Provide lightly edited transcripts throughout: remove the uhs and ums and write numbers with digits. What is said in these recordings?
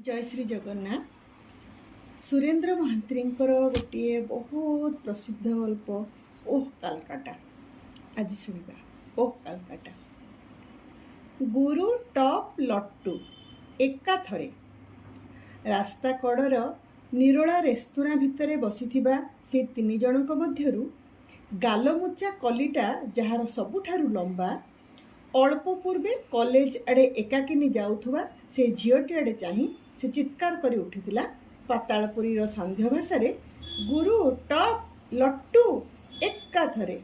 जय श्री जगन्नाथ। सुरेंद्र महांत्रींकर गोटे बहुत प्रसिद्ध गल्प ओह कालकाटा आज शुणा। ओह कालकाटा। गुरु टॉप लट्टू एका थरे रास्ता कड़र निरोला रेस्तोरां भितर बसिथिबा से तीन जनक मध्यरु गालमुचा कलिटा जार सबुठारु लंबा अल्प पूर्वे कॉलेज आड़े एकाकिनी जाउथुवा से झीटी आड़े चाही से चित्कार करी उठिथिला पातालपुरीर सांध्य भाषा गुरु टॉप लट्टू एका थरे।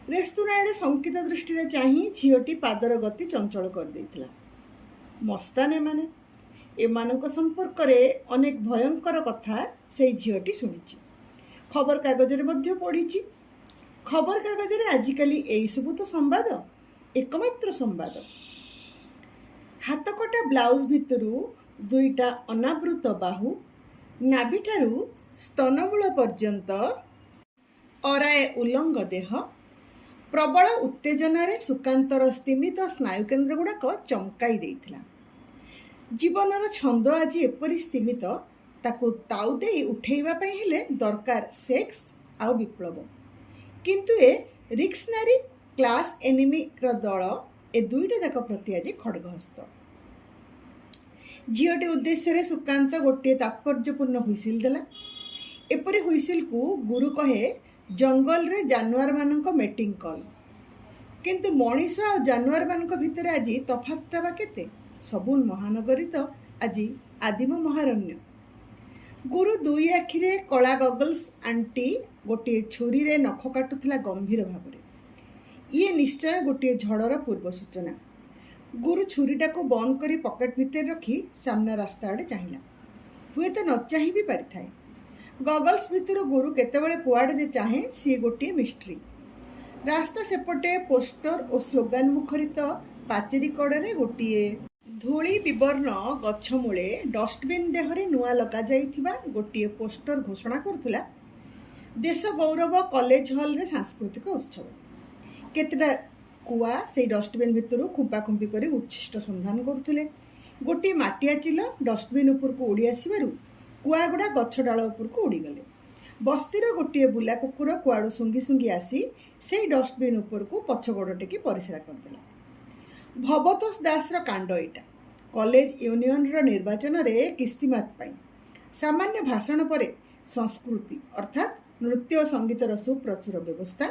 रेस्तोरां आड़े शंकित दृष्टि चाही झीटी पादर गति चंचल कर देथिला। मस्तान एमाने एमानक संपर्क में अनेक भयंकर कथा से झीटी शुणिची, खबर कागज रे पढ़ी। खबर कागज रे आजिकाली एई सबु तो संवाद, एकमात्र संवाद। हाथकटा ब्लाउज भितरु दुईटा अनावृत बाहु, नाभिठारु स्तनमूल पर्यंत अराए उलंग देह, प्रबल उत्तेजनारे सुकांतर स्तिमित स्नायुकेन्द्र गुड़ाक चमकाई देइथिला। जीवनर छंद आज एपरी स्तिमित ताकू ताउ देई उठेइबा पई हेले दरकार सेक्स आ विप्लव। किंतु ए रिक्शनरी क्लास एनिमिक दल ए दुईटा जाक प्रति आज खड़गहस्त। झीटी उद्देश्य सुकांत गोटे तात्पर्यपूर्ण हुइसिल देला। एपरी हुइसिल को गुरु कहे जंगल रे जानवर मानक मेटिंग कॉल। किंतु मनीष आ जानवर मानक भितर आज तफातटा बा केते? सबु महानगरी तो आज आदिम महारण्य। गुरु दुई आखिरे कला गगल्स आंटी गोटे छुरी रे नख काटुथिला गंभीर भाव। ये निश्चय गोटे झड़र पूर्व सूचना। गुरु छुरीटा को बंद करी पकेट भितर रखी सामना रास्ता आड़े चाहिला। हुए तो न चाहि भी पारि थाए। गगल्स भितर गुरु केतेबेले कुआड़े जे चाहे सी गोटे मिस्ट्री। रास्ता सेपटे पोस्टर और स्लोगान मुखरित पाचेरी कड़े गोटे धूली विवर्ण गछ मूले डस्टबिन देहरे नुआ लगा जाइथिबा गोटे पोस्टर घोषणा करुला देश गौरव कॉलेज हॉल रे सांस्कृतिक उत्सव। केतेटा कुआ से डस्टबिन भितर खुंपाखुंपी कर उच्छिष्ट सन्धान करुले। गोटे माटिया चिल डस्टबिन उपर को उड़ी आसबार कुआ गुड़ा गछ डाल उपर को उड़ीगले। बस्तीर गोटे बुला कुकुर कुआड़ू सुंगी सुंगी आसी से डस्टबिन उपर को पछ गोड़ टेकी परिस्रा करदेला। भवतोष दासर कांड एटा। कॉलेज यूनियन निर्वाचन रे किस्तिमात पाई सामान्य भाषण पर संस्कृति अर्थात नृत्य और संगीतर सुप्रचुर व्यवस्था,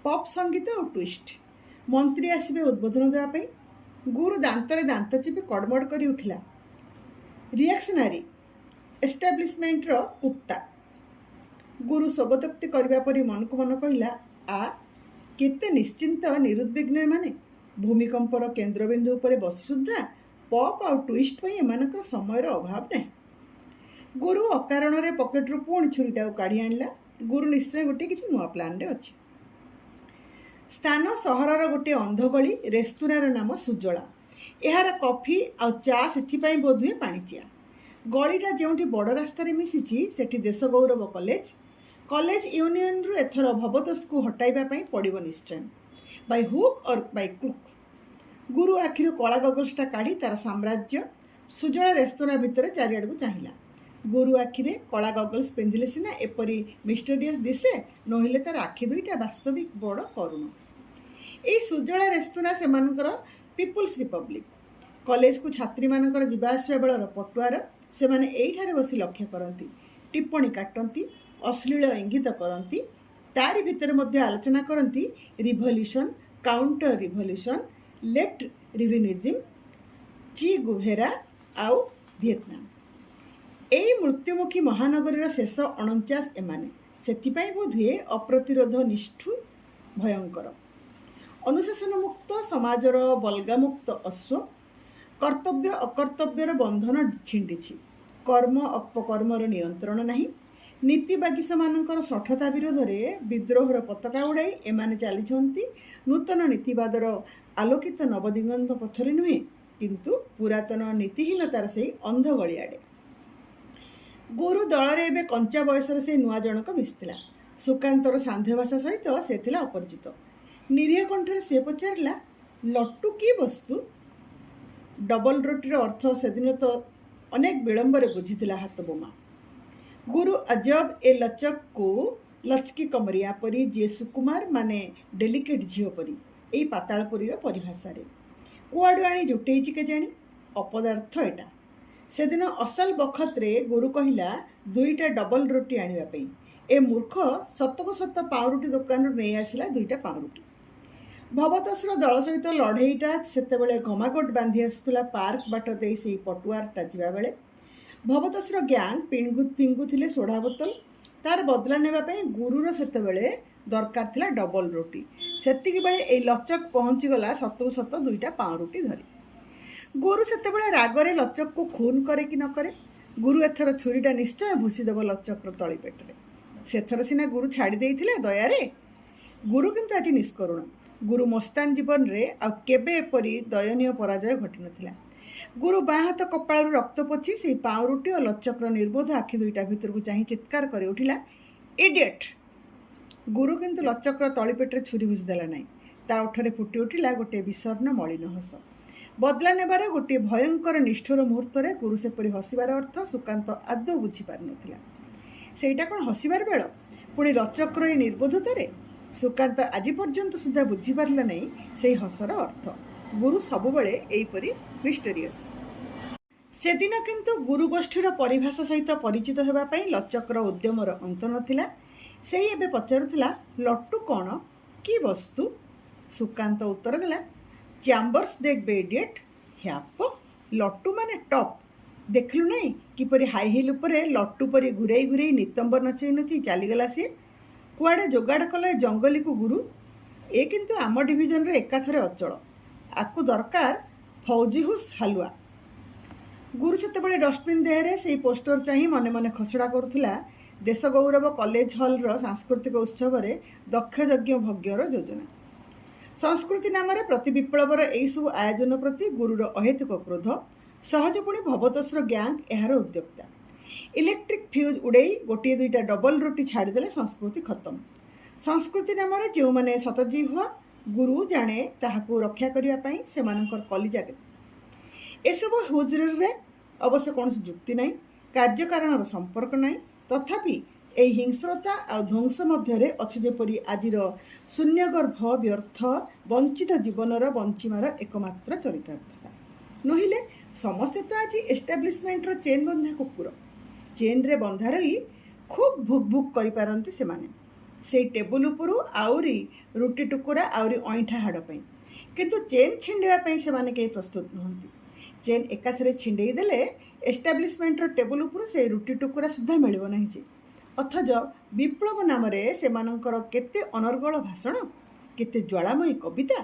पॉप संगीत और ट्विस्ट। मंत्री आसबे उद्बोधन देवाई। गुरु दांतरे दांत चिपी कड़मड़ कर उठिला। रिएक्शनरी एस्टाब्लिशमेंट रो कुत्ता। गुरु स्वगतोक्ति करबा परी मन को मन कहला, आ केते निश्चिंत निरुद्विग्न माने भूमिकंपर केन्द्रबिंदु उपरे बसी सुद्धा पॉप और ट्विस्ट पई एमानकर समयर अभाव नहीं। गुरु अकारण रे पकेट रू पुणी छुरीटा काढ़ी आनला। गुरु निश्चय गोटे किसी नुआ प्लान रे अछि। स्थान सहरर गोटे अंधगली। रेस्तोरांर नाम सुजला। यार कॉफी आ चा से बोधुए पाणिचिया। गलीटा जोटी बड़ रास्तार मिशिची सेठी देश गौरव कॉलेज। कॉलेज यूनियन रु एथर भवतोष को हटाइबा पई पड़िबो निश्चय, बाय हुक और बाय क्रुक। गुरु आखिर कला गगल्सटा काढ़ी तार साम्राज्य सुजला रेस्तोरां भितर चारिआड़ को चाहिला। गुरु आखिरे कला गगल्स पिंधिले सिना एपरी मिस्टेरियस दिसे, नहिले तार आखि दुईटा वास्तविक बड़ करुण। ए सुजला रेस्तोरां सेमानकर पीपुल्स रिपब्लिक। कॉलेज को छात्री मानकर जीवा आसवा बेलर पटुआर से माने एइठारे बसी लक्ष्य करती, टिप्पणी काटती, अश्लील इंगित करती। तारी भितर मध्य आलोचना करती रिभल्यूशन, काउंटर रिभल्यूशन, लेफ्ट रिविनिज्म, ची गुवेरा आउ वियतनाम। एई मृत्युमुखी महानगरीर शेष 49 एमाने। सेथिपाई बोधुए अप्रतिरोध, निष्ठुर, भयंकर। अनुशासन मुक्त समाजर बलगामुक्त अश्व। कर्तव्य अकर्तव्यर बंधन छिंडिछि। कर्म अपकर्मर नियंत्रण नहीं। नीतिबागीश मानकर सठता विरोध में विद्रोहर पताका उड़ाई एमाने चलीछंती नूतन नीतिवादर आलोकित नवदिगंत पथरे नुहे, किंतु पुरातन नीतिहीनतार से अंध गलियाड़े। गुरु दल रे कंचा बयसर से नुआ जनक मिशिला। सुकांतर सांध्य भाषा सहित से अपरिचित। निरीह कंठर से पचारा, लट्टू की वस्तु? डबल रोटीर अर्थ से दिन तो ଅନେକ ବିଳମ୍ବରେ ବୁଝିଥିଲା ହାତ ବୋମା। ଗୁରୁ ଅଜବ ଏ ଲଚକକୁ ଲଚକି କମରିଆ ପରି, ଯିଏ ସୁକୁମାର ମାନେ ଡେଲିକେଟ୍ ଝିଅ ପରି, ଏଇ ପାତାଳପୁରୀର ପରିଭାଷାରେ କୁଆଡ଼ୁ ଆଣି ଜୁଟେଇଛି କେଜାଣି, ଅପଦାର୍ଥ ଏଟା। ସେଦିନ ଅସଲ ବଖତରେ ଗୁରୁ କହିଲା 2ଟା ଡବଲ ରୁଟି ଆଣିବା ପାଇଁ। ଏ ମୂର୍ଖ ସତକୁ ସତ ପାଉଁରୁଟି ଦୋକାନରୁ ନେଇ ଆସିଲା 2ଟା ପାଉଁରୁଟି। ଭବତୋଷର ଦଳ ସହିତ ଲଢ଼େଇଟା ସେତେବେଳେ ଘମାଘୋଟ ବାନ୍ଧି ଆସୁଥିଲା ପାର୍କ ବାଟ ଦେଇ ସେଇ ପଟୁଆରଟା ଯିବାବେଳେ। ଭବତୋଷର ଗ୍ୟାଙ୍ଗ ଫିଙ୍ଗୁଥିଲେ ସୋଢ଼ା ବୋତଲ। ତାର ବଦଲା ନେବା ପାଇଁ ଗୁରୁର ସେତେବେଳେ ଦରକାର ଥିଲା ଡବଲ ରୁଟି। ସେତିକିବେଳେ ଏଇ ଲଚକ ପହଞ୍ଚିଗଲା ସତକୁ ସତ 2ଟା ପାଉଁରୁଟି ଧରି। ଗୁରୁ ସେତେବେଳେ ରାଗରେ ଲଚକକୁ ଖୁନ୍ କରେ କି ନ କରେ, ଗୁରୁ ଏଥର ଛୁରୀଟା ନିଶ୍ଚୟ ଭୁଷିଦେବ ଲଚକର ତଳି ପେଟରେ। ସେଥର ସିନା ଗୁରୁ ଛାଡ଼ି ଦେଇଥିଲେ ଦୟାରେ, ଗୁରୁ କିନ୍ତୁ ଆଜି ନିଷ୍କରୁଣ। ଗୁରୁ ମସ୍ତାନ ଜୀବନରେ ଆଉ କେବେ ଏପରି ଦୟନୀୟ ପରାଜୟ ଘଟିନଥିଲା। ଗୁରୁ ବାଁ ହାତ କପାଳରୁ ରକ୍ତ ପୋଛି ସେଇ ପାଉଁରୁଟି ଓ ଲଚକର ନିର୍ବୋଧ ଆଖି 2ଟା ଭିତରକୁ ଚାହିଁ ଚିତ୍କାର କରି ଉଠିଲା, ଇଡିୟଟ୍! ଗୁରୁ କିନ୍ତୁ ଲଚକର ତଳିପେଟରେ ଛୁରୀ ଭୁଷିଦେଲା ନାହିଁ। ତା ଓଠରେ ଫୁଟି ଉଠିଲା ଗୋଟିଏ ବିଷର୍ଣ୍ଣ ମଳିନ ହସ। ବଦଲା ନେବାର ଗୋଟିଏ ଭୟଙ୍କର ନିଷ୍ଠୁର ମୁହୂର୍ତ୍ତରେ ଗୁରୁ ସେପରି ହସିବାର ଅର୍ଥ ସୁକାନ୍ତ ଆଦୌ ବୁଝିପାରୁନଥିଲା। ସେଇଟା କ'ଣ ହସିବାର ବେଳ, ପୁଣି ଲଚକର ଏଇ ନିର୍ବୋଧତାରେ? ସୁକାନ୍ତ ଆଜି ପର୍ଯ୍ୟନ୍ତ ସୁଦ୍ଧା ବୁଝିପାରିଲା ନାହିଁ ସେଇ ହସର ଅର୍ଥ। ଗୁରୁ ସବୁବେଳେ ଏଇପରି ମିଷ୍ଟେରିୟସ୍। ସେଦିନ କିନ୍ତୁ ଗୁରୁ ଗୋଷ୍ଠୀର ପରିଭାଷା ସହିତ ପରିଚିତ ହେବା ପାଇଁ ଲଚକର ଉଦ୍ୟମର ଅନ୍ତ ନଥିଲା। ସେଇ ଏବେ ପଚାରୁଥିଲା, ଲଟୁ କ'ଣ, କି ବସ୍ତୁ? ସୁକାନ୍ତ ଉତ୍ତର ଦେଲା, ଚ୍ୟାମ୍ବର୍ସ ଦେଖବେ ଇଡିୟଟ୍। ହ୍ୟାପ, ଲଟୁ ମାନେ ଟପ୍। ଦେଖିଲୁ ନାହିଁ କିପରି ହାଇ ହିଲ୍ ଉପରେ ଲଟୁ ପରି ଘୁରେଇ ଘୁରେଇ ନିତମ୍ବ ନଚେଇ ନଚେଇ ଚାଲିଗଲା ସିଏ। କୁଆଡ଼େ ଯୋଗାଡ଼ କଲା ଏ ଜଙ୍ଗଲିକୁ ଗୁରୁ। ଏ କିନ୍ତୁ ଆମ ଡିଭିଜନରେ ଏକାଥରେ ଅଚଳ। ଆକୁ ଦରକାର ଫୌଜିହୁସ୍ ହାଲୁଆ। ଗୁରୁ ସେତେବେଳେ ଡଷ୍ଟବିନ୍ ଦେହରେ ସେଇ ପୋଷ୍ଟର ଚାହିଁ ମନେ ମନେ ଖସଡ଼ା କରୁଥିଲା ଦେଶ ଗୌରବ କଲେଜ ହଲ୍ର ସାଂସ୍କୃତିକ ଉତ୍ସବରେ ଦକ୍ଷ ଯଜ୍ଞ ଭଜ୍ଞର ଯୋଜନା। ସଂସ୍କୃତି ନାମରେ ପ୍ରତି ବିପ୍ଳବର ଏହିସବୁ ଆୟୋଜନ ପ୍ରତି ଗୁରୁର ଅହେତୁକ କ୍ରୋଧ। ସହଜ ପୁଣି ଭବତୋଷର ଗ୍ୟାଙ୍ଗ ଏହାର ଉଦ୍ୟୋକ୍ତା। ଇଲେକ୍ଟ୍ରିକ୍ ଫ୍ୟୁଜ୍ ଉଡ଼େଇ 1-2ଟା ଡବଲ ରୁଟି ଛାଡ଼ିଦେଲେ ସଂସ୍କୃତି ଖତମ। ସଂସ୍କୃତି ନାମରେ ଯେଉଁମାନେ ଶତଜିହ୍ୱା, ଗୁରୁ ଜାଣେ ତାହାକୁ ରକ୍ଷା କରିବା ପାଇଁ ସେମାନଙ୍କର କଲିଜା କେତେ। ଏସବୁ ହୁଜୁରରେ ଅବଶ୍ୟ କୌଣସି ଯୁକ୍ତି ନାହିଁ, କାର୍ଯ୍ୟକାରଣର ସମ୍ପର୍କ ନାହିଁ। ତଥାପି ଏହି ହିଂସ୍ରତା ଆଉ ଧ୍ୱଂସ ମଧ୍ୟରେ ଅଛି ଯେପରି ଆଜିର ଶୂନ୍ୟଗର୍ଭ ବ୍ୟର୍ଥ ବଞ୍ଚିତ ଜୀବନର ବଞ୍ଚିମାର ଏକମାତ୍ର ଚରିତାର୍ଥତା। ନୋହିଲେ ସମସ୍ତେ ତ ଆଜି ଏଷ୍ଟାବ୍ଲିଶମେଣ୍ଟର ଚେନ୍ ବନ୍ଧା କୁକୁର। ଚେନ୍ରେ ବନ୍ଧା ରହି ଖୁବ୍ ଭୁକ୍ ଭୁକ୍ କରିପାରନ୍ତି ସେମାନେ ସେଇ ଟେବୁଲ ଉପରୁ ଆହୁରି ରୁଟି ଟୁକୁରା ଆହୁରି ଅଇଁଠା ହାଡ଼ ପାଇଁ। କିନ୍ତୁ ଚେନ୍ ଛିଣ୍ଡେଇବା ପାଇଁ ସେମାନେ କେହି ପ୍ରସ୍ତୁତ ନୁହନ୍ତି। ଚେନ୍ ଏକାଥରେ ଛିଣ୍ଡେଇ ଦେଲେ ଏଷ୍ଟାବ୍ଲିଶମେଣ୍ଟର ଟେବୁଲ ଉପରୁ ସେଇ ରୁଟି ଟୁକୁରା ସୁଦ୍ଧା ମିଳିବ ନାହିଁ ଯେ। ଅଥଚ ବିପ୍ଳବ ନାମରେ ସେମାନଙ୍କର କେତେ ଅନର୍ଗଳ ଭାଷଣ, କେତେ ଜ୍ୱାଳାମୟୀ କବିତା।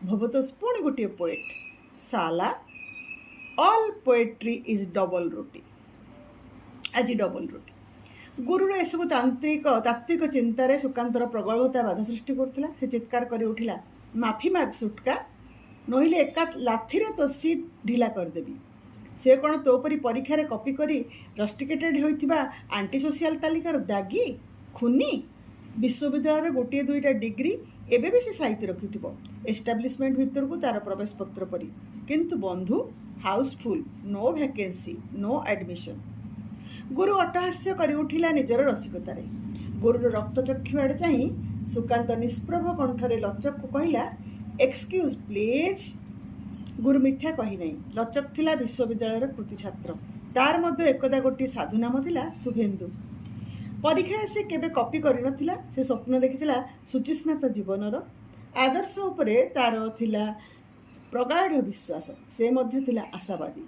ଭବତୋଷ ପୁଣି ଗୋଟିଏ ପୋଏଟ୍। ସାଲା all poetry is double roti. ଆଜି ଡବଲ ରୁଟି। ଗୁରୁର ଏସବୁ ତାତ୍ତ୍ୱିକ ଚିନ୍ତାରେ ସୁକାନ୍ତର ପ୍ରଗଳ୍ଭତା ବାଧା ସୃଷ୍ଟି କରୁଥିଲା। ସେ ଚିତ୍କାର କରି ଉଠିଲା, ମାଫି ମାଗ ସୁଟକା, ନହିଲେ ଏକା ଲାଥିରେ ତୋ ସିଟ୍ ଢିଲା କରିଦେବି। ସେ କ'ଣ ତୋ ପରି ପରୀକ୍ଷାରେ କପି କରି ରଷ୍ଟିକେଟେଡ୍ ହୋଇଥିବା ଆଣ୍ଟି ସୋସିଆଲ ତାଲିକାର ଦାଗୀ ଖୁନି? ବିଶ୍ୱବିଦ୍ୟାଳୟର 1-2ଟା ଡିଗ୍ରୀ ଏବେ ବି ସେ ସାଇତି ରଖିଥିବ ଏଷ୍ଟାବ୍ଲିଶମେଣ୍ଟ ଭିତରକୁ ତାର ପ୍ରବେଶ ପତ୍ର ପରି। କିନ୍ତୁ ବନ୍ଧୁ, houseful, no vacancy, no admission. ଗୁରୁ ଅଟ୍ଟହାସ୍ୟ କରି ଉଠିଲା ନିଜର ରସିକତାରେ। ଗୁରୁର ରକ୍ତଚକ୍ଷୁ ଆଡ଼େ ଚାହିଁ ସୁକାନ୍ତ ନିଷ୍ପ୍ରଭ କଣ୍ଠରେ ଲଚକକୁ କହିଲା, ଏକ୍ସକ୍ୟୁଜ୍ ପ୍ଲିଜ୍। ଗୁରୁ ମିଥ୍ୟା କହିନାହିଁ। ଲଚକ ଥିଲା ବିଶ୍ୱବିଦ୍ୟାଳୟର କୃତି ଛାତ୍ର। ତାର ମଧ୍ୟ ଏକଦା ଗୋଟିଏ ସାଧୁ ନାମ ଥିଲା ଶୁଭେନ୍ଦୁ। ପରୀକ୍ଷାରେ ସେ କେବେ କପି କରିନଥିଲା। ସେ ସ୍ୱପ୍ନ ଦେଖିଥିଲା ଶୁଚିସ୍ନାତ ଜୀବନର। ଆଦର୍ଶ ଉପରେ ତାର ଥିଲା ପ୍ରଗାଢ଼ ବିଶ୍ୱାସ। ସେ ମଧ୍ୟ ଥିଲା ଆଶାବାଦୀ।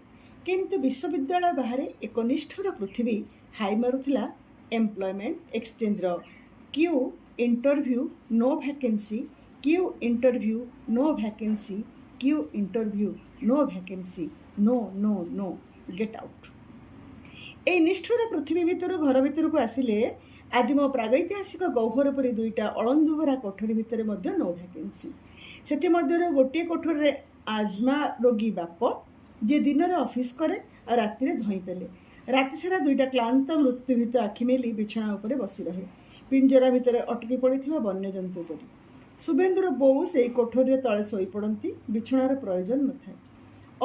କିନ୍ତୁ ବିଶ୍ୱବିଦ୍ୟାଳୟ ବାହାରେ ଏକ ନିଷ୍ଠୁର ପୃଥିବୀ ହାଇ ମାରୁଥିଲା ଏମ୍ପ୍ଲୟମେଣ୍ଟ ଏକ୍ସଚେଞ୍ଜର queue interview no vacancy, queue interview no vacancy, queue interview no vacancy, no no no, get out. ଏହି ନିଷ୍ଠୁର ପୃଥିବୀ ଭିତରୁ ଘର ଭିତରକୁ ଆସିଲେ ଆଦିମ ପ୍ରାଗୈତିହାସିକ ଗହ୍ୱର ପରି 2ଟା ଅଳନ୍ଧୁଭରା କୋଠରୀ ଭିତରେ ମଧ୍ୟ ନୋ ଭ୍ୟାକେନ୍ସି। ସେଥିମଧ୍ୟରୁ ଗୋଟିଏ କୋଠରୀରେ ଆଜ୍ମା ରୋଗୀ ବାପ, ଯିଏ ଦିନରେ ଅଫିସ କରେ ଆଉ ରାତିରେ ଧଇଁ ପେଲେ। ରାତିସାରା 2ଟା କ୍ଳାନ୍ତ ମୃତ୍ୟୁଭୀତ ଆଖି ମେଲି ବିଛଣା ଉପରେ ବସି ରହେ, ପିଞ୍ଜରା ଭିତରେ ଅଟକି ପଡ଼ିଥିବା ବନ୍ୟଜନ୍ତୁ ପରି। ଶୁଭେନ୍ଦୁର ବୋଉ ସେଇ କୋଠରୀରେ ତଳେ ଶୋଇପଡ଼ନ୍ତି। ବିଛଣାର ପ୍ରୟୋଜନ ନଥାଏ।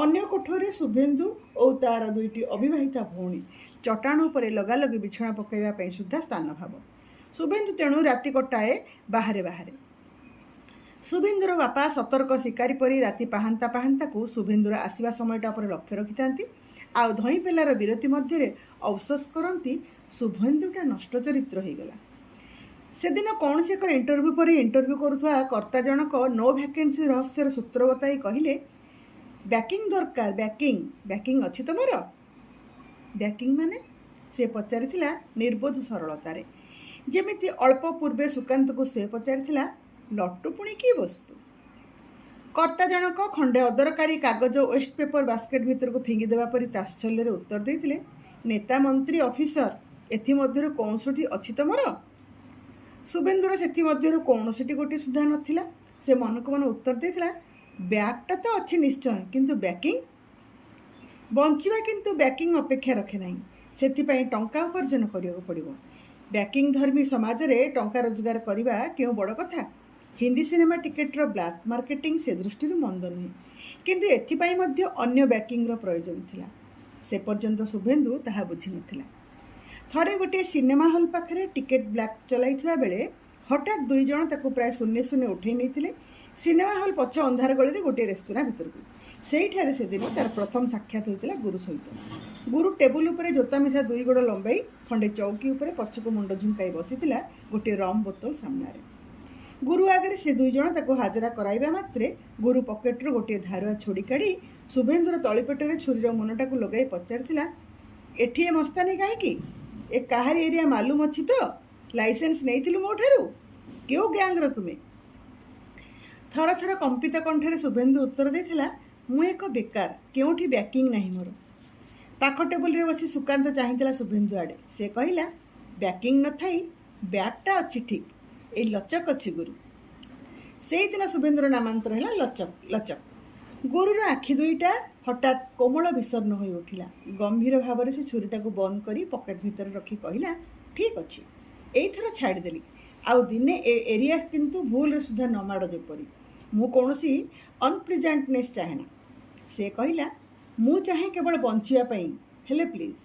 ଅନ୍ୟ କୋଠରୀରେ ଶୁଭେନ୍ଦୁ ଓ ତାର ଦୁଇଟି ଅବିବାହିତା ଭଉଣୀ ଚଟାଣ ଉପରେ ଲଗାଲଗି ବିଛଣା ପକାଇବା ପାଇଁ ସୁଦ୍ଧା ସ୍ଥାନ ଭାବ। ଶୁଭେନ୍ଦୁ ତେଣୁ ରାତି କଟାଏ ବାହାରେ ବାହାରେ। ଶୁଭେନ୍ଦୁର ବାପା ସତର୍କ ଶିକାରୀ ପରି ରାତି ପାହାନ୍ତା ପାହାନ୍ତାକୁ ଶୁଭେନ୍ଦୁର ଆସିବା ସମୟଟା ଉପରେ ଲକ୍ଷ୍ୟ ରଖିଥାନ୍ତି, ଆଉ ଧଇଁ ପେଲାର ବିରତି ମଧ୍ୟରେ ଅଫସୋସ କରନ୍ତି ଶୁଭେନ୍ଦୁଟା ନଷ୍ଟ ଚରିତ୍ର ହେଇଗଲା। ସେଦିନ କୌଣସି ଏକ ଇଣ୍ଟରଭ୍ୟୁ ପରେ ଇଣ୍ଟରଭ୍ୟୁ କରୁଥିବା କର୍ତ୍ତା ଜଣକ ନୋ ଭ୍ୟାକେନ୍ସି ରହସ୍ୟର ସୂତ୍ର ବତାଇ କହିଲେ, ବ୍ୟାକିଂ ଦରକାର, ବ୍ୟାକିଂ ଅଛି ତମର? ବ୍ୟାକିଂ ମାନେ? ସେ ପଚାରିଥିଲା ନିର୍ବୋଧ ସରଳତାରେ, ଯେମିତି ଅଳ୍ପ ପୂର୍ବେ ସୁକାନ୍ତକୁ ସେ ପଚାରିଥିଲା ଲଟୁ ପୁଣି କି ବସ୍ତୁ। କର୍ତ୍ତା ଜଣକ ଖଣ୍ଡେ ଅଦରକାରୀ କାଗଜ ୱେଷ୍ଟ ପେପର ବାସ୍କେଟ୍ ଭିତରକୁ ଫିଙ୍ଗି ଦେବା ପରି ତାତ୍ସଲ୍ୟରେ ଉତ୍ତର ଦେଇଥିଲେ, ନେତା ମନ୍ତ୍ରୀ ଅଫିସର ଏଥିମଧ୍ୟରୁ କୌଣସିଟି ଅଛି ତମର? ଶୁଭେନ୍ଦୁର ସେଥିମଧ୍ୟରୁ କୌଣସିଟି ଗୋଟିଏ ସୁଦ୍ଧା ନଥିଲା। ସେ ମନକୁ ମନ ଉତ୍ତର ଦେଇଥିଲା, ବ୍ୟାଗ୍ଟା ତ ଅଛି ନିଶ୍ଚୟ, କିନ୍ତୁ ବ୍ୟାକିଂ? ବଞ୍ଚିବା କିନ୍ତୁ ବ୍ୟାକିଂ ଅପେକ୍ଷା ରଖେ ନାହିଁ, ସେଥିପାଇଁ ଟଙ୍କା ଉପାର୍ଜନ କରିବାକୁ ପଡ଼ିବ। ବ୍ୟାକିଂ ଧର୍ମୀ ସମାଜରେ ଟଙ୍କା ରୋଜଗାର କରିବା କେଉଁ ବଡ଼ କଥା? ହିନ୍ଦୀ ସିନେମା ଟିକେଟ୍ର ବ୍ଲାକ୍ ମାର୍କେଟିଂ ସେ ଦୃଷ୍ଟିରୁ ମନ୍ଦ ନୁହେଁ, କିନ୍ତୁ ଏଥିପାଇଁ ମଧ୍ୟ ଅନ୍ୟ ବ୍ୟାକିଂର ପ୍ରୟୋଜନ ଥିଲା। ସେ ପର୍ଯ୍ୟନ୍ତ ଶୁଭେନ୍ଦୁ ତାହା ବୁଝିନଥିଲା। ଥରେ ଗୋଟିଏ ସିନେମା ହଲ୍ ପାଖରେ ଟିକେଟ୍ ବ୍ଲାକ୍ ଚଲାଇଥିବା ବେଳେ ହଠାତ୍ ଦୁଇ ଜଣ ତାକୁ ପ୍ରାୟ ଶୂନ୍ୟ ଶୂନ୍ୟ ଉଠାଇ ନେଇଥିଲେ ସିନେମା ହଲ୍ ପଛ ଅନ୍ଧାର ଗଳିରେ ଗୋଟିଏ ରେସ୍ତୋରାଁ ଭିତରକୁ। ସେଇଠାରେ ସେଦିନ ତାର ପ୍ରଥମ ସାକ୍ଷାତ ହୋଇଥିଲା ଗୁରୁ ସହିତ। ଗୁରୁ ଟେବୁଲ ଉପରେ ଜୋତା ମିଶା ଦୁଇ ଗୋଡ଼ ଲମ୍ବାଇ ଖଣ୍ଡେ ଚୌକି ଉପରେ ପଛକୁ ମୁଣ୍ଡ ଝୁଙ୍କାଇ ବସିଥିଲା ଗୋଟିଏ ରମ୍ ବୋତଲ ସାମ୍ନାରେ। ଗୁରୁ ଆଗରେ ସେ ଦୁଇ ଜଣ ତାକୁ ହାଜରା କରାଇବା ମାତ୍ରେ ଗୁରୁ ପକେଟରୁ ଗୋଟିଏ ଧାରୁଆ ଛୁରୀ କାଢ଼ି ଶୁଭେନ୍ଦୁର ତଳିପେଟରେ ଛୁରୀର ମୁନଟାକୁ ଲଗାଇ ପଚାରିଥିଲା, ଏଠି ଏ ମସ୍ତାନୀ କାହିଁକି? ଏ କାହାରି ଏରିଆ ମାଲୁମ ଅଛି ତ? ଲାଇସେନ୍ସ ନେଇଥିଲୁ ମୋ ଠାରୁ? କେଉଁ ଗ୍ୟାଙ୍ଗର ତୁମେ? ଥର ଥର କମ୍ପିତ କଣ୍ଠରେ ଶୁଭେନ୍ଦୁ ଉତ୍ତର ଦେଇଥିଲା, ମୁଁ ଏକ ବେକାର, କେଉଁଠି ବ୍ୟାକିଂ ନାହିଁ ମୋର। ପାଖ ଟେବୁଲରେ ବସି ସୁକାନ୍ତ ଚାହିଁଥିଲା ଶୁଭେନ୍ଦୁ ଆଡ଼େ। ସେ କହିଲା, ବ୍ୟାକିଂ ନଥାଇ ବ୍ୟାଗ୍ଟା ଅଛି ଠିକ୍, ଏଇ ଲଚକ ଅଛି ଗୁରୁ। ସେଇଦିନ ଶୁଭେନ୍ଦୁର ନାମାନ୍ତର ହେଲା ଲଚକ। ଗୁରୁର ଆଖି ଦୁଇଟା ହଠାତ୍ କୋମଳ ବିଷର୍ଣ୍ଣ ହୋଇ ଉଠିଲା। ଗମ୍ଭୀର ଭାବରେ ସେ ଛୁରୀଟାକୁ ବନ୍ଦ କରି ପକେଟ ଭିତରେ ରଖି କହିଲା, ଠିକ୍ ଅଛି, ଏଇଥର ଛାଡ଼ିଦେଲି, ଆଉ ଦିନେ ଏ ଏରିଆ କିନ୍ତୁ ଭୁଲରେ ସୁଦ୍ଧା ନ ମାଡ଼ ଯେପରି। ମୁଁ କୌଣସି ଅନପ୍ଲିଜାଣ୍ଟନେସ୍ ଚାହେଁ ନା। ସେ କହିଲା, ମୁଁ ଚାହେଁ କେବଳ ବଞ୍ଚିବା ପାଇଁ, ହେଲେ ପ୍ଲିଜ୍।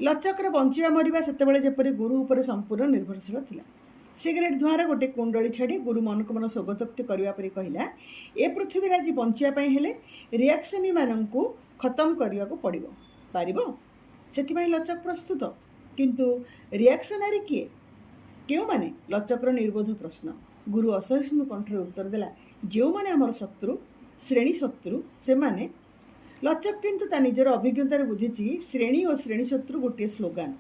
ଲଚକର ବଞ୍ଚିବା ମରିବା ସେତେବେଳେ ଯେପରି ଗୁରୁ ଉପରେ ସମ୍ପୂର୍ଣ୍ଣ ନିର୍ଭରଶୀଳ ଥିଲା। ସିଗାରେଟ୍ ଧୂଆଁର ଗୋଟିଏ କୁଣ୍ଡଳି ଛାଡ଼ି ଗୁରୁ ମନକୁ ମନ ସ୍ୱଗତୋକ୍ତି କରିବା ପରି କହିଲା, ଏ ପୃଥିବୀରେ ଆଜି ବଞ୍ଚିବା ପାଇଁ ହେଲେ ରିଆକ୍ସନୀମାନଙ୍କୁ ଖତମ କରିବାକୁ ପାରିବ। ସେଥିପାଇଁ ଲଚକ ପ୍ରସ୍ତୁତ, କିନ୍ତୁ ରିଆକ୍ସନାରୀ କିଏ? କେଉଁମାନେ? ଲଚକର ନିର୍ବୋଧ ପ୍ରଶ୍ନ। ଗୁରୁ ଅସହିଷ୍ଣୁ କଣ୍ଠରେ ଉତ୍ତର ଦେଲା, ଯେଉଁମାନେ ଆମର ଶତ୍ରୁ, ଶ୍ରେଣୀ ଶତ୍ରୁ, ସେମାନେ। ଲଚକ କିନ୍ତୁ ତା ନିଜର ଅଭିଜ୍ଞତାରେ ବୁଝିଛି ଶ୍ରେଣୀ ଓ ଶ୍ରେଣୀ ଶତ୍ରୁ ଗୋଟିଏ ସ୍ଲୋଗାନ।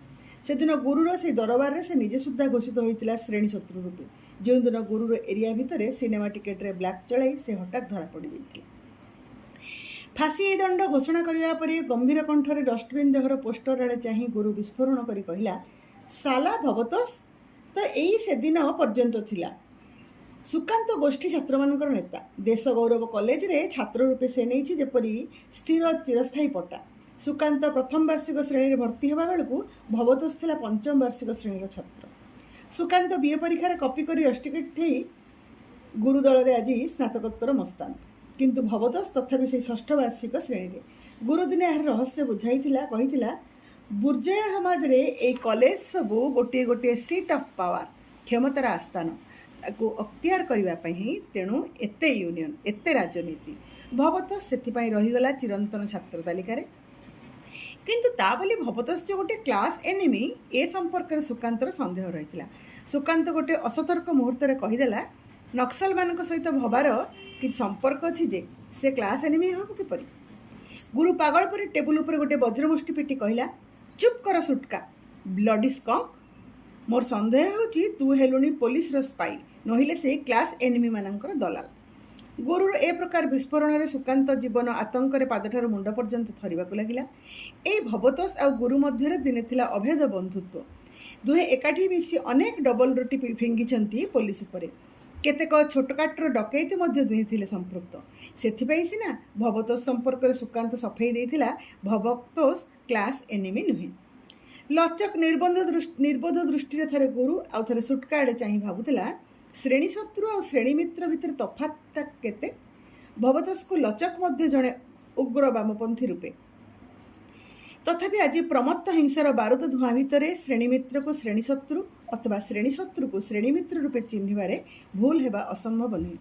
ସେଦିନ ଗୁରୁର ସେହି ଦରବାରରେ ସେ ନିଜେ ସୁଦ୍ଧା ଘୋଷିତ ହୋଇଥିଲା ଶ୍ରେଣୀ ଶତ୍ରୁ ରୂପେ। ଯେଉଁଦିନ ଗୁରୁର ଏରିଆ ଭିତରେ ସିନେମା ଟିକେଟ୍ରେ ବ୍ଲାକ୍ ଚଳାଇ ସେ ହଠାତ୍ ଧରା ପଡ଼ିଯାଇଥିଲେ। ଫାଶୀ ଦଣ୍ଡ ଘୋଷଣା କରିବା ପରେ ଗମ୍ଭୀର କଣ୍ଠରେ ଡଷ୍ଟବିନ୍ ଦେହର ପୋଷ୍ଟର ଆଡ଼େ ଚାହିଁ ଗୁରୁ ବିସ୍ଫୋରଣ କରି କହିଲା, ସାଲା ଭବତୋଷ ତ ଏଇ ସେଦିନ ପର୍ଯ୍ୟନ୍ତ ଥିଲା। ସୁକାନ୍ତ ଗୋଷ୍ଠୀ ଛାତ୍ରମାନଙ୍କର ନେତା। ଦେଶ ଗୌରବ କଲେଜରେ ଛାତ୍ର ରୂପେ ସେ ନେଇଛି ଯେପରି ସ୍ଥିର ଚିରସ୍ଥାୟୀ ପଟା। ସୁକାନ୍ତ ପ୍ରଥମ ବାର୍ଷିକ ଶ୍ରେଣୀରେ ଭର୍ତ୍ତି ହେବା ବେଳକୁ ଭବତୋଷ ଥିଲା ପଞ୍ଚମ ବାର୍ଷିକ ଶ୍ରେଣୀର ଛାତ୍ର। ସୁକାନ୍ତ ବିଏ ପରୀକ୍ଷାରେ କପି କରି ରଷ୍ଟିକେଟ୍ ହେଇ ଗୁରୁ ଦଳରେ ଆଜି ସ୍ନାତକୋତ୍ତର ମସ୍ତାନ, କିନ୍ତୁ ଭବତୋଷ ତଥାପି ସେହି ଷଷ୍ଠ ବାର୍ଷିକ ଶ୍ରେଣୀରେ। ଗୁରୁ ଦିନେ ଏହାର ରହସ୍ୟ ବୁଝାଇଥିଲା, କହିଥିଲା, ବୁର୍ଜୋୟା ସମାଜରେ ଏଇ କଲେଜ ସବୁ ଗୋଟିଏ ଗୋଟିଏ ସିଟ୍ ଅଫ୍ ପାୱାର, କ୍ଷମତାର ଆସ୍ଥାନ। ତାକୁ ଅକ୍ତିଆର କରିବା ପାଇଁ ହିଁ ତେଣୁ ଏତେ ୟୁନିୟନ, ଏତେ ରାଜନୀତି। ଭବତୋଷ ସେଥିପାଇଁ ରହିଗଲା ଚିରନ୍ତନ ଛାତ୍ର ତାଲିକାରେ। କିନ୍ତୁ ତା ବୋଲି ଭବତୋଷ ଯେ ଗୋଟିଏ କ୍ଲାସ୍ ଏନିମି, ଏ ସମ୍ପର୍କରେ ସୁକାନ୍ତର ସନ୍ଦେହ ରହିଥିଲା। ସୁକାନ୍ତ ଗୋଟିଏ ଅସତର୍କ ମୁହୂର୍ତ୍ତରେ କହିଦେଲା, ନକ୍ସଲମାନଙ୍କ ସହିତ ଭବାର କିଛି ସମ୍ପର୍କ ଅଛି ଯେ ସେ କ୍ଲାସ୍ ଏନିମି ହେବ କିପରି? ଗୁରୁ ପାଗଳ ପରି ଟେବୁଲ ଉପରେ ଗୋଟିଏ ବଜ୍ରମୁଷ୍ଟି ପିଟି କହିଲା, ଚୁପ୍ କର ସୁଟକା, ବ୍ଲଡି ସ୍କଙ୍କ। ମୋର ସନ୍ଦେହ ହେଉଛି ତୁ ହେଲୁଣି ପୋଲିସର ସ୍ପାଇ, ନହେଲେ ସେଇ କ୍ଲାସ୍ ଏନିମିମାନଙ୍କର ଦଲାଲ। ଗୁରୁର ଏ ପ୍ରକାର ବିସ୍ଫୋରଣରେ ସୁକାନ୍ତ ଜୀବନ ଆତଙ୍କରେ ପାଦଠାରୁ ମୁଣ୍ଡ ପର୍ଯ୍ୟନ୍ତ ଥରିବାକୁ ଲାଗିଲା। ଏଇ ଭବତୋଷ ଆଉ ଗୁରୁ ମଧ୍ୟରେ ଦିନେ ଥିଲା ଅଭେଦ ବନ୍ଧୁତ୍ୱ। ଦୁହେଁ ଏକାଠି ମିଶି ଅନେକ ଡବଲ ରୁଟି ଫିଙ୍ଗିଛନ୍ତି ପୋଲିସ ଉପରେ। କେତେକ ଛୋଟକାଟର ଡକେଇତି ମଧ୍ୟ ଦୁହେଁ ଥିଲେ ସମ୍ପୃକ୍ତ। ସେଥିପାଇଁ ସିନା ଭବତୋଷ ସମ୍ପର୍କରେ ସୁକାନ୍ତ ସଫେଇ ଦେଇଥିଲା, ଭବତୋଷ କ୍ଲାସ୍ ଏନିମି ନୁହେଁ। ଲଚକ ନିର୍ବୋଧ ଦୃଷ୍ଟିରେ ଥରେ ଗୁରୁ ଆଉ ଥରେ ସୁଟକା ଆଡ଼େ ଚାହିଁ ଭାବୁଥିଲା, ଶ୍ରେଣୀ ଶତ୍ରୁ ଆଉ ଶ୍ରେଣୀ ମିତ୍ର ଭିତରେ ତଫାତଟା କେତେ? ଭବତୋଷକୁ ଲଚକ ମଧ୍ୟ ଜଣେ ଉଗ୍ର ବାମପନ୍ଥୀ ରୂପେ। ତଥାପି ଆଜି ପ୍ରମତ୍ତ ହିଂସାର ବାରୁଦ ଧୂଆଁ ଭିତରେ ଶ୍ରେଣୀମିତ୍ରକୁ ଶ୍ରେଣୀଶତ୍ରୁ ଅଥବା ଶ୍ରେଣୀଶତ୍ରୁକୁ ଶ୍ରେଣୀମିତ୍ର ରୂପେ ଚିହ୍ନିବାରେ ଭୁଲ ହେବା ଅସମ୍ଭବ ନୁହେଁ।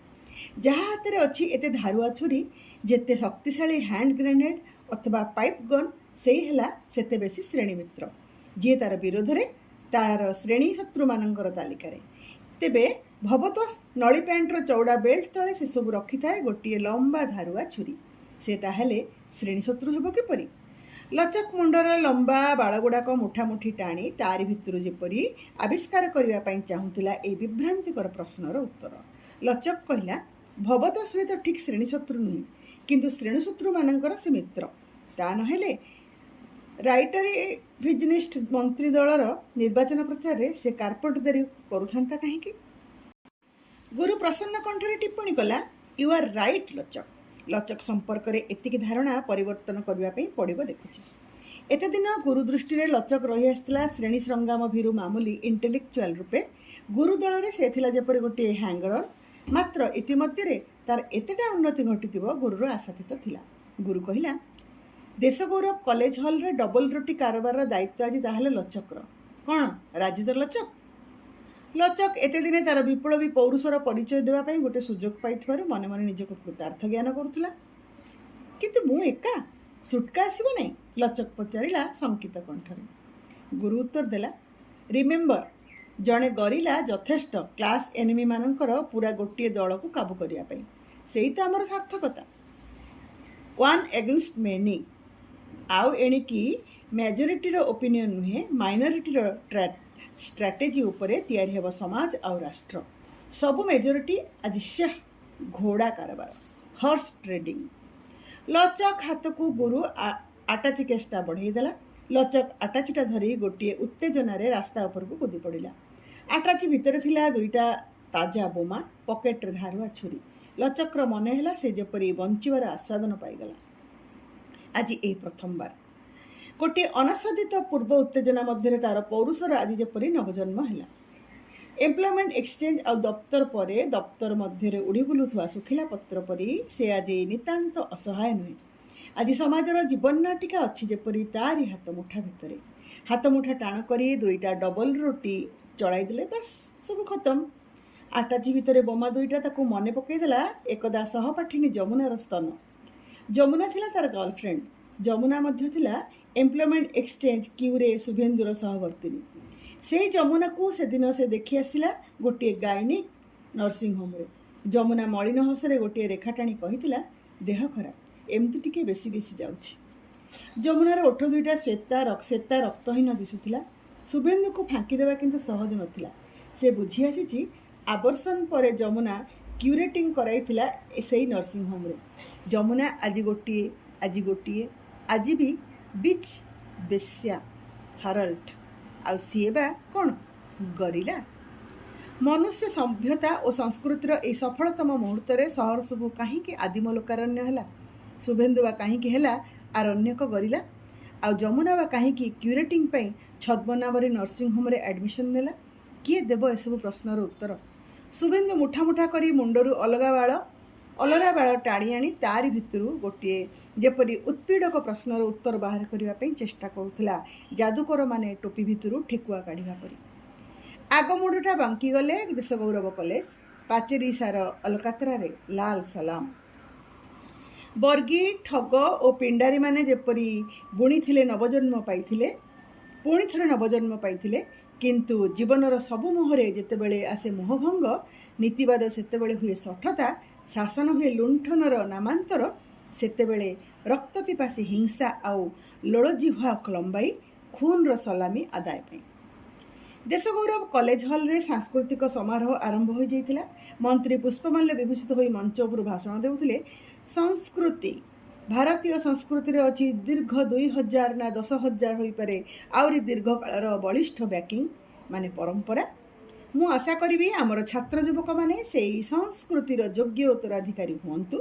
ଯାହା ହାତରେ ଅଛି ଏତେ ଧାରୁଆ ଛୁରୀ, ଯେତେ ଶକ୍ତିଶାଳୀ ହ୍ୟାଣ୍ଡ ଗ୍ରେନେଡ୍ ଅଥବା ପାଇପ୍ ଗନ୍, ସେଇ ହେଲା ସେତେ ବେଶୀ ଶ୍ରେଣୀମିତ୍ର, ଯିଏ ତାର ବିରୋଧରେ ତାର ଶ୍ରେଣୀଶତ୍ରୁମାନଙ୍କର ତାଲିକାରେ। ତେବେ ଭବତୋଷ ନଳି ପ୍ୟାଣ୍ଟର ଚଉଡ଼ା ବେଲ୍ଟ ତଳେ ସେସବୁ ରଖିଥାଏ ଗୋଟିଏ ଲମ୍ବା ଧାରୁଆ ଛୁରୀ। ସେ ତାହେଲେ ଶ୍ରେଣୀଶତ୍ରୁ ହେବ କିପରି? ଲଚକ ମୁଣ୍ଡର ଲମ୍ବା ବାଳଗୁଡ଼ାକ ମୁଠାମୁଠି ଟାଣି ତାରି ଭିତରୁ ଯେପରି ଆବିଷ୍କାର କରିବା ପାଇଁ ଚାହୁଁଥିଲା ଏହି ବିଭ୍ରାନ୍ତିକର ପ୍ରଶ୍ନର ଉତ୍ତର। ଲଚକ କହିଲା, ଭବତୋଷ ହୁଏତ ଠିକ୍ ଶ୍ରେଣୀଶତ୍ରୁ ନୁହେଁ, କିନ୍ତୁ ଶ୍ରେଣୀଶତ୍ରୁମାନଙ୍କର ସେ ମିତ୍ର। ତା ନହେଲେ ରାଇଟରିଭିଜନିଷ୍ଟ ମନ୍ତ୍ରୀ ଦଳର ନିର୍ବାଚନ ପ୍ରଚାରରେ ସେ କାର୍ପଟଦାରୀ କରୁଥାନ୍ତା କାହିଁକି? ଗୁରୁ ପ୍ରସନ୍ନ କଣ୍ଠରେ ଟିପ୍ପଣୀ କଲା, ୟୁ ଆର୍ ରାଇଟ୍ ଲଚକ। ଲଚକ ସମ୍ପର୍କରେ ଏତିକି ଧାରଣା ପରିବର୍ତ୍ତନ କରିବା ପାଇଁ ପଡ଼ିବ ଦେଖୁଛି। ଏତେଦିନ ଗୁରୁ ଦୃଷ୍ଟିରେ ଲଚକ ରହିଆସିଥିଲା ଶ୍ରେଣୀ ସଂଗ୍ରାମ ଭୀରୁ ମାମୁଲି ଇଣ୍ଟେଲେକ୍ଚୁଆଲ ରୂପେ। ଗୁରୁ ଦଳରେ ସେ ଥିଲା ଯେପରି ଗୋଟିଏ ହ୍ୟାଙ୍ଗର। ମାତ୍ର ଇତିମଧ୍ୟରେ ତାର ଏତେଟା ଉନ୍ନତି ଘଟିଥିବ ଗୁରୁର ଆଶାତୀତ ଥିଲା। ଗୁରୁ କହିଲା, ଦେଶଗୌରବ କଲେଜ ହଲରେ ଡବଲ ରୋଟି କାରବାରର ଦାୟିତ୍ୱ ଆଜି ତାହେଲେ ଲଚକର। କ'ଣ ରାଜି ତ ଲଚକ? ଲଚକ ଏତେଦିନେ ତାର ବିପ୍ଳବୀ ପୌରୁଷର ପରିଚୟ ଦେବା ପାଇଁ ଗୋଟେ ସୁଯୋଗ ପାଇଥିବାରୁ ମନେ ମନେ ନିଜକୁ କୃତାର୍ଥ ଜ୍ଞାନ କରୁଥିଲା। କିନ୍ତୁ ମୁଁ ଏକା, ସୁଟକା ଆସିବ ନାହିଁ? ଲଚକ ପଚାରିଲା ଶଙ୍କିତ କଣ୍ଠରେ। ଗୁରୁ ଉତ୍ତର ଦେଲା, ରିମେମ୍ବର, ଜଣେ ଗରିଲା ଯଥେଷ୍ଟ କ୍ଲାସ୍ ଏନିମିମାନଙ୍କର ପୁରା ଗୋଟିଏ ଦଳକୁ କାବୁ କରିବା ପାଇଁ। ସେଇ ତ ଆମର ସାର୍ଥକତା। One against many. ଆଉ ଏଣିକି ମେଜରିଟିର ଓପିନିଅନ୍ ନୁହେଁ, ମାଇନରିଟିର ଷ୍ଟ୍ରାଟେଜି ଉପରେ ତିଆରି ହେବ ସମାଜ ଆଉ ରାଷ୍ଟ୍ର। ସବୁ ମେଜରିଟି ଆଜି ଘୋଡ଼ା କାରବାର, ହର୍ସ ଟ୍ରେଡିଂ। ଲଚକ ହାତକୁ ଗୁରୁ ଆଟାଚି କେଷ୍ଟା ବଢ଼େଇ ଦେଲା। ଲଚକ ଆଟାଚିଟା ଧରି ଗୋଟିଏ ଉତ୍ତେଜନାରେ ରାସ୍ତା ଉପରକୁ କୁଦି ପଡ଼ିଲା। ଆଟାଚି ଭିତରେ ଥିଲା ଦୁଇଟା ତାଜା ବୋମା, ପକେଟରେ ଧାରୁଆ ଛୁରୀ। ଲଚକର ମନେ ହେଲା ସେ ଯେପରି ବଞ୍ଚିବାର ଆସ୍ୱାଦନ ପାଇଗଲା। ଆଜି ଏହି ପ୍ରଥମବାର ଗୋଟିଏ ଅନାସ୍ୱାଦିତ ପୂର୍ବ ଉତ୍ତେଜନା ମଧ୍ୟରେ ତାର ପୌରୁଷର ଆଜି ଯେପରି ନବଜନ୍ମ ହେଲା। ଏମ୍ପ୍ଲୟମେଣ୍ଟ ଏକ୍ସଚେଞ୍ଜ ଆଉ ଦପ୍ତର ପରେ ଦପ୍ତର ମଧ୍ୟରେ ଉଡ଼ି ବୁଲୁଥିବା ଶୁଖିଲା ପତ୍ର ପରି ସେ ଆଜି ନିତାନ୍ତ ଅସହାୟ ନୁହେଁ। ଆଜି ସମାଜର ଜୀବନନାଟିକା ଅଛି ଯେପରି ତାରି ହାତ ମୁଠା ଭିତରେ। ହାତ ମୁଠା ଟାଣ କରି ଦୁଇଟା ଡବଲ ରୋଟି ଚଳାଇ ଦେଲେ ବାସ୍ ସବୁ ଖତମ। ଆଟାଚି ଭିତରେ ବୋମା ଦୁଇଟା ତାକୁ ମନେ ପକାଇଦେଲା ଏକଦା ସହପାଠିନୀ ଯମୁନାର ସ୍ତନ। ଯମୁନା ଥିଲା ତାର ଗର୍ଲଫ୍ରେଣ୍ଡ। ଯମୁନା ମଧ୍ୟ ଥିଲା ଏମ୍ପ୍ଲୟମେଣ୍ଟ ଏକ୍ସଚେଞ୍ଜ କ୍ୟୁରେ ଶୁଭେନ୍ଦୁର ସହବର୍ତ୍ତିନୀ। ସେଇ ଯମୁନାକୁ ସେଦିନ ସେ ଦେଖି ଆସିଲା ଗୋଟିଏ ଗାଇନିକ୍ ନର୍ସିଂହୋମରେ। ଯମୁନା ମଳିନ ହସରେ ଗୋଟିଏ ରେଖା ଟାଣି କହିଥିଲା, ଦେହ ଖରାପ, ଏମିତି ଟିକେ ବେଶୀ ବେଶୀ ଯାଉଛି। ଯମୁନାର ଓଠ ଦୁଇଟା ଶ୍ଵେତା ରକ୍ତହୀନ ଦିଶୁଥିଲା। ଶୁଭେନ୍ଦୁକୁ ଫାଙ୍କିଦେବା କିନ୍ତୁ ସହଜ ନଥିଲା। ସେ ବୁଝି ଆସିଛି ଆବର୍ଷଣ ପରେ ଯମୁନା କ୍ୟୁରେଟିଂ କରାଇଥିଲା ସେଇ ନର୍ସିଂହୋମରେ। ଯମୁନା ଆଜି ବି ବିଚ୍ ବେଶ୍ୟା ହାରଲ୍ଟ। ଆଉ ସିଏ ବା କ'ଣ ଗରିଲା? ମନୁଷ୍ୟ ସଭ୍ୟତା ଓ ସଂସ୍କୃତିର ଏହି ସଫଳତମ ମୁହୂର୍ତ୍ତରେ ସହର ସବୁ କାହିଁକି ଆଦିମ ଲୋକାରଣ୍ୟ ହେଲା? ଶୁଭେନ୍ଦୁ ବା କାହିଁକି ହେଲା ଆରଣ୍ୟକ ଗରିଲା? ଆଉ ଯମୁନା ବା କାହିଁକି କ୍ୟୁରେଟିଂ ପାଇଁ ଛଦ୍ମନାମରେ ନର୍ସିଂହୋମରେ ଆଡ଼ମିସନ୍ ନେଲା? କିଏ ଦେବ ଏସବୁ ପ୍ରଶ୍ନର ଉତ୍ତର? ଶୁଭେନ୍ଦୁ ମୁଠା ମୁଠା କରି ମୁଣ୍ଡରୁ ଅଲଗା ବାଳ ଟାଣି ଆଣି ତାରି ଭିତରୁ ଗୋଟିଏ ଯେପରି ଉତ୍ପୀଡ଼କ ପ୍ରଶ୍ନର ଉତ୍ତର ବାହାର କରିବା ପାଇଁ ଚେଷ୍ଟା କରୁଥିଲା ଯାଦୁକରମାନେ ଟୋପି ଭିତରୁ ଠେକୁଆ କାଢ଼ିବା ପରି। ଆଗ ମୁଣ୍ଡଟା ବାଙ୍କିଗଲେ ଦେଶଗୌରବ କଲେଜ। ପାଚେରୀ ସାର ଅଲକାତରାରେ ଲାଲ ସଲାମ। ବର୍ଗୀ, ଠଗ ଓ ପିଣ୍ଡାରୀମାନେ ଯେପରି ବୁଣିଥିଲେ ନବଜନ୍ମ ପାଇଥିଲେ, ପୁଣି ଥରେ ନବଜନ୍ମ ପାଇଥିଲେ। କିନ୍ତୁ ଜୀବନର ସବୁ ମୋହରେ ଯେତେବେଳେ ଆସେ ମୋହଭଙ୍ଗ, ନୀତିବାଦ ସେତେବେଳେ ହୁଏ ଶଠତା, ଶାସନ ହୁଏ ଲୁଣ୍ଠନର ନାମାନ୍ତର, ସେତେବେଳେ ରକ୍ତପିପାସୀ ହିଂସା ଆଉ ଲୋଳଜିହ୍ୱା ଲମ୍ବାଇ ଖୁନ୍ର ସଲାମି ଆଦାୟ ପାଇଁ। ଦେଶଗୌରବ କଲେଜ ହଲରେ ସାଂସ୍କୃତିକ ସମାରୋହ ଆରମ୍ଭ ହୋଇଯାଇଥିଲା। ମନ୍ତ୍ରୀ ପୁଷ୍ପମାଲ୍ୟ ବିଭୂଷିତ ହୋଇ ମଞ୍ଚ ଉପରୁ ଭାଷଣ ଦେଉଥିଲେ। ସଂସ୍କୃତି, ଭାରତୀୟ ସଂସ୍କୃତିରେ ଅଛି ଦୀର୍ଘ 2000 ନା 10,000 ହୋଇପାରେ ଆହୁରି ଦୀର୍ଘକାଳର ବଳିଷ୍ଠ ବ୍ୟାକିଂ ମାନେ ପରମ୍ପରା। ମୁଁ ଆଶା କରିବି ଆମର ଛାତ୍ର ଯୁବକମାନେ ସେଇ ସଂସ୍କୃତିର ଯୋଗ୍ୟ ଉତ୍ତରାଧିକାରୀ ହୁଅନ୍ତୁ।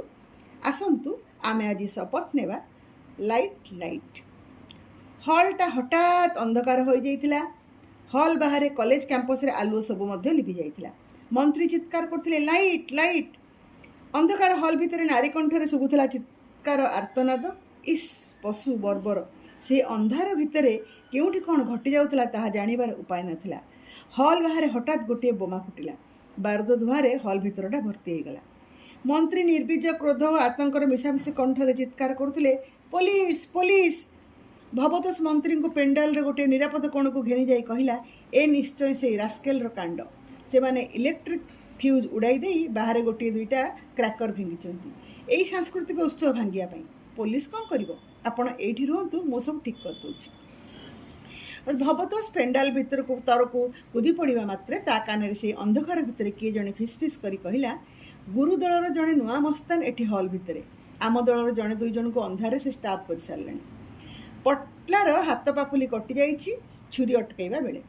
ଆସନ୍ତୁ ଆମେ ଆଜି ଶପଥ ନେବା। ଲାଇଟ୍। ହଲ୍ଟା ହଠାତ୍ ଅନ୍ଧକାର ହୋଇଯାଇଥିଲା। ହଲ୍ ବାହାରେ କଲେଜ କ୍ୟାମ୍ପସରେ ଆଲୁଅ ସବୁ ମଧ୍ୟ ଲିଭି ଯାଇଥିଲା। ମନ୍ତ୍ରୀ ଚିତ୍କାର କରୁଥିଲେ, ଲାଇଟ୍। ଅନ୍ଧକାର ହଲ୍ ଭିତରେ ନାରୀ କଣ୍ଠରେ ଶୁଭୁଥିଲା ଚିତ୍କାର ଆର୍ତ୍ତନାଦ, ଇସ୍ ପଶୁ ବର୍ବର। ସେ ଅନ୍ଧାର ଭିତରେ କେଉଁଠି କ'ଣ ଘଟି ଯାଉଥିଲା ତାହା ଜାଣିବାର ଉପାୟ ନଥିଲା। ହଲ୍ ବାହାରେ ହଠାତ୍ ଗୋଟିଏ ବୋମା ଫୁଟିଲା। ବାରୁଦ ଧୂଆଁରେ ହଲ୍ ଭିତରଟା ଭର୍ତ୍ତି ହୋଇଗଲା। ମନ୍ତ୍ରୀ ନିର୍ବିଜ କ୍ରୋଧ ଓ ଆତଙ୍କର ମିଶାମିଶି କଣ୍ଠରେ ଚିତ୍କାର କରୁଥିଲେ, ପୋଲିସ ପୋଲିସ। ଭବତୋଷ ମନ୍ତ୍ରୀଙ୍କୁ ପେଣ୍ଡାଲର ଗୋଟିଏ ନିରାପଦ କୋଣକୁ ଘେନି ଯାଇ କହିଲା, ଏ ନିଶ୍ଚୟ ସେଇ ରାସ୍କେଲର କାଣ୍ଡ। ସେମାନେ ଇଲେକ୍ଟ୍ରିକ୍ ଫ୍ୟୁଜ୍ ଉଡ଼ାଇ ଦେଇ ବାହାରେ ଗୋଟିଏ ଦୁଇଟା କ୍ରାକର ଭାଙ୍ଗିଛନ୍ତି ଏଇ ସାଂସ୍କୃତିକ ଉତ୍ସବ ଭାଙ୍ଗିବା ପାଇଁ। ପୋଲିସ କ'ଣ କରିବ? ଆପଣ ଏଇଠି ରୁହନ୍ତୁ, ମୁଁ ସବୁ ଠିକ୍ କରିଦେଉଛି। ଭବତୋଷ ପେଣ୍ଡାଲ ଭିତରକୁ ତରକୁ କୁଦି ପଡ଼ିବା ମାତ୍ରେ ତା କାନରେ ସେଇ ଅନ୍ଧକାର ଭିତରେ କିଏ ଜଣେ ଫିସ୍ କରି କହିଲା, ଗୁରୁ ଦଳର ଜଣେ ନୂଆ ମସ୍ତାନ ଏଠି ହଲ୍ ଭିତରେ। ଆମ ଦଳର ଜଣେ ଦୁଇ ଜଣଙ୍କୁ ଅନ୍ଧାରରେ ସେ ଷ୍ଟାପ୍ କରିସାରିଲେଣି। ପଟଲାର ହାତ ପାପୁଲି କଟିଯାଇଛି ଛୁରୀ ଅଟକାଇବା ବେଳେ।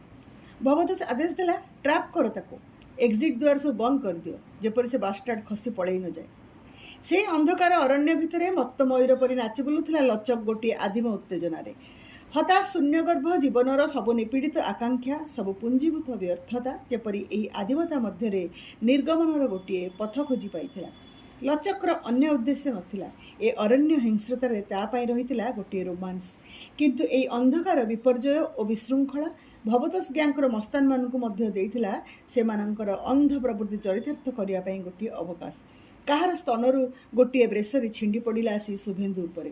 ଭବତୋଷ ଆଦେଶ ଦେଲା, ଟ୍ରାପ୍ କର ତାକୁ, ଏକ୍ଜିଟ୍ ଦ୍ୱାର ସବୁ ବନ୍ଦ କରିଦିଅ, ଯେପରି ସେ ବାଷ୍ଟାର୍ଡ ଖସି ପଳେଇ ନଯାଏ। ସେଇ ଅନ୍ଧକାର ଅରଣ୍ୟ ଭିତରେ ମତ୍ତ ମୟୂର ପରି ନାଚି ବୁଲୁଥିଲା ଲଚକ ଗୋଟିଏ ଆଦିମ ଉତ୍ତେଜନାରେ। ହତାଶ ଶୂନ୍ୟଗର୍ଭ ଜୀବନର ସବୁ ନିପୀଡ଼ିତ ଆକାଂକ୍ଷା, ସବୁ ପୁଞ୍ଜୀଭୂତ ବ୍ୟର୍ଥତା ଯେପରି ଏହି ଆଦିମତା ମଧ୍ୟରେ ନିର୍ଗମନର ଗୋଟିଏ ପଥ ଖୋଜି ପାଇଥିଲା। ଲଚକର ଅନ୍ୟ ଉଦ୍ଦେଶ୍ୟ ନଥିଲା। ଏ ଅରଣ୍ୟ ହିଂସ୍ରତାରେ ତା ପାଇଁ ରହିଥିଲା ଗୋଟିଏ ରୋମାନ୍ସ। କିନ୍ତୁ ଏହି ଅନ୍ଧକାର ବିପର୍ଯ୍ୟୟ ଓ ବିଶୃଙ୍ଖଳା ଭବତୋଷ ଗ୍ୟାଙ୍ଗର ମସ୍ତାନମାନଙ୍କୁ ମଧ୍ୟ ଦେଇଥିଲା ସେମାନଙ୍କର ଅନ୍ଧ ପ୍ରବୃତ୍ତି ଚରିତାର୍ଥ କରିବା ପାଇଁ ଗୋଟିଏ ଅବକାଶ। କାହାର ସ୍ତନରୁ ଗୋଟିଏ ବ୍ରେସରୀ ଛିଣ୍ଡି ପଡ଼ିଲା ଆସି ଶୁଭେନ୍ଦୁ ଉପରେ।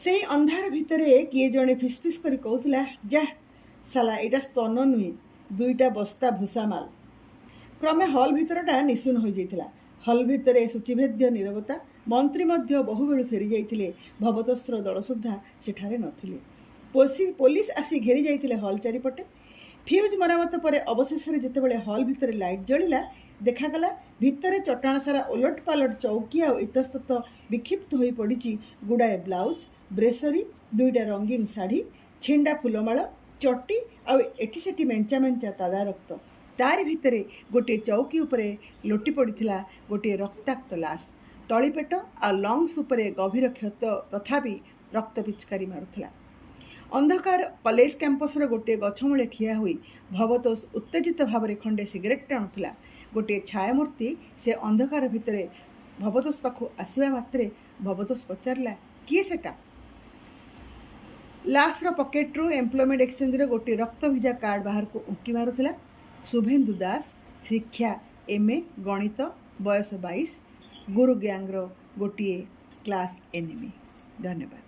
ସେହି ଅନ୍ଧାର ଭିତରେ କିଏ ଜଣେ ଫିସ୍ କରି କହୁଥିଲା, ଯାଃ ସାଲା, ଏଇଟା ସ୍ତନ ନୁହେଁ, ଦୁଇଟା ବସ୍ତା ଭୂଷାମାଲ। କ୍ରମେ ହଲ୍ ଭିତରଟା ନିଶୂନ ହୋଇଯାଇଥିଲା। ହଲ୍ ଭିତରେ ସୂଚୀଭେଦ୍ୟ ନୀରବତା। ମନ୍ତ୍ରୀ ମଧ୍ୟ ବହୁବେଳୁ ଫେରି ଯାଇଥିଲେ। ଭବତୋଷର ଦଳ ସୁଦ୍ଧା ସେଠାରେ ନଥିଲେ। ପୋଲିସ ଆସି ଘେରି ଯାଇଥିଲେ ହଲ୍ ଚାରିପଟେ। ଫ୍ୟୁଜ୍ ମରାମତ ପରେ ଅବଶେଷରେ ଯେତେବେଳେ ହଲ୍ ଭିତରେ ଲାଇଟ୍ ଜଳିଲା, ଦେଖାଗଲା ଭିତରେ ଚଟାଣ ସାରା ଓଲଟ ପାଲଟ ଚୌକି ଆଉ ଇତସ୍ତତ ବିକ୍ଷିପ୍ତ ହୋଇ ପଡ଼ିଛି ଗୁଡ଼ାଏ ବ୍ଲାଉଜ, ବ୍ରେସରୀ, ଦୁଇଟା ରଙ୍ଗୀନ ଶାଢ଼ୀ, ଛିଣ୍ଡା ଫୁଲମାଳ, ଚଟି ଆଉ ଏଠି ସେଠି ମେଞ୍ଚା ମେଞ୍ଚା ତାଜା ରକ୍ତ। ତାରି ଭିତରେ ଗୋଟିଏ ଚୌକି ଉପରେ ଲୋଟି ପଡ଼ିଥିଲା ଗୋଟିଏ ରକ୍ତାକ୍ତ ଲାଶ। ତଳିପେଟ ଆଉ ଲଙ୍ଗସ୍ ଉପରେ ଗଭୀର କ୍ଷତ, ତଥାପି ରକ୍ତ ପିଚକାରୀ ମାରୁଥିଲା। ଅନ୍ଧକାର କଲେଜ କ୍ୟାମ୍ପସର ଗୋଟିଏ ଗଛମୂଳେ ଠିଆ ହୋଇ ଭବତୋଷ ଉତ୍ତେଜିତ ଭାବରେ ଖଣ୍ଡେ ସିଗାରେଟ୍ ଟାଣୁଥିଲା। ଗୋଟିଏ ଛାୟାମୂର୍ତ୍ତି ସେ ଅନ୍ଧକାର ଭିତରେ ଭବତୋଷ ପାଖକୁ ଆସିବା ମାତ୍ରେ ଭବତୋଷ ପଚାରିଲା, କିଏ ସେଟା? ଲାଶର ପକେଟ୍ରୁ ଏମ୍ପ୍ଲୟମେଣ୍ଟ ଏକ୍ସଚେଞ୍ଜର ଗୋଟିଏ ରକ୍ତଭିଜା କାର୍ଡ଼ ବାହାରକୁ ଉଙ୍କି ମାରୁଥିଲା। ଶୁଭେନ୍ଦୁ ଦାସ, ଶିକ୍ଷା MA, ଗଣିତ, ବୟସ 22, ଗୁରୁ ଗ୍ୟାଙ୍ଗର ଗୋଟିଏ କ୍ଲାସ୍ ଏନିମି। ଧନ୍ୟବାଦ।